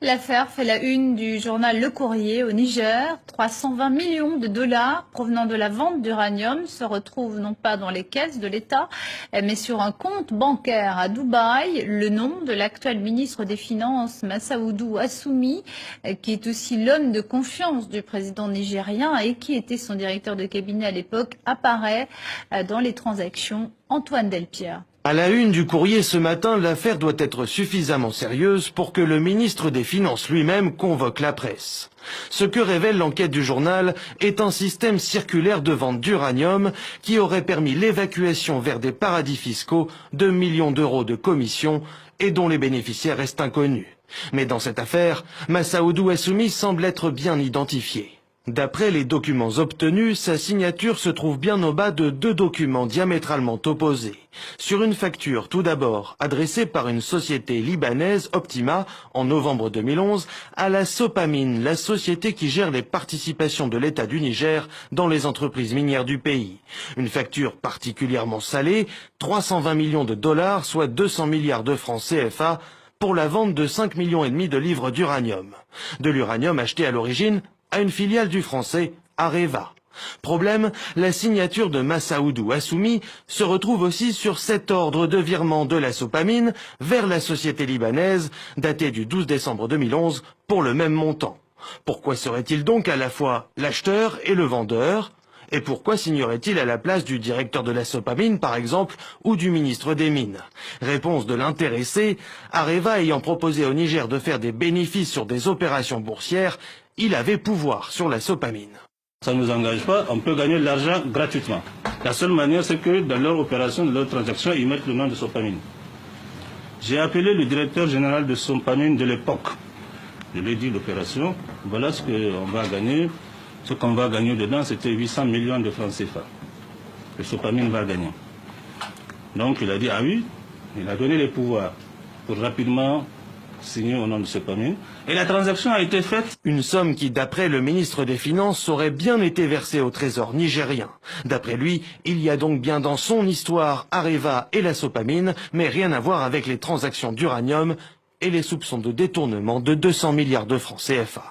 L'affaire fait la une du journal Le Courrier au Niger. 320 millions de dollars provenant de la vente d'uranium se retrouvent non pas dans les caisses de l'État, mais sur un compte bancaire à Dubaï. Le nom de l'actuel ministre des Finances, Massaoudou Assoumi, qui est aussi l'homme de confiance du président nigérien et qui était son directeur de cabinet à l'époque, apparaît dans les transactions. Antoine Delpierre. À la une du Courrier ce matin, l'affaire doit être suffisamment sérieuse pour que le ministre des Finances lui-même convoque la presse. Ce que révèle l'enquête du journal est un système circulaire de vente d'uranium qui aurait permis l'évacuation vers des paradis fiscaux de millions d'euros de commissions et dont les bénéficiaires restent inconnus. Mais dans cette affaire, Massaoudou Assoumi semble être bien identifié. D'après les documents obtenus, sa signature se trouve bien au bas de deux documents diamétralement opposés. Sur une facture, tout d'abord, adressée par une société libanaise, Optima, en novembre 2011, à la Sopamine, la société qui gère les participations de l'État du Niger dans les entreprises minières du pays. Une facture particulièrement salée, 320 millions de dollars, soit 200 milliards de francs CFA, pour la vente de 5,5 millions de livres d'uranium. De l'uranium acheté à l'origine à une filiale du français Areva. Problème, la signature de Massaoudou Assoumi se retrouve aussi sur cet ordre de virement de la Sopamine vers la société libanaise, daté du 12 décembre 2011, pour le même montant. Pourquoi serait-il donc à la fois l'acheteur et le vendeur ? Et pourquoi signerait-il à la place du directeur de la Sopamine, par exemple, ou du ministre des Mines? Réponse de l'intéressé, Areva ayant proposé au Niger de faire des bénéfices sur des opérations boursières, il avait pouvoir sur la Sopamine. Ça ne nous engage pas, on peut gagner de l'argent gratuitement. La seule manière, c'est que dans leur opération, dans leur transaction, ils mettent le nom de Sopamine. J'ai appelé le directeur général de Sopamine de l'époque. Je lui ai dit l'opération, voilà ce qu'on va gagner. Ce qu'on va gagner dedans, c'était 800 millions de francs CFA. Le Sopamine va gagner. Donc il a dit, ah oui, il a donné les pouvoirs pour rapidement signé au nom de Sopamine, et la transaction a été faite. Une somme qui, d'après le ministre des Finances, aurait bien été versée au trésor nigérien. D'après lui, il y a donc bien dans son histoire Areva et la Sopamine, mais rien à voir avec les transactions d'uranium et les soupçons de détournement de 200 milliards de francs CFA.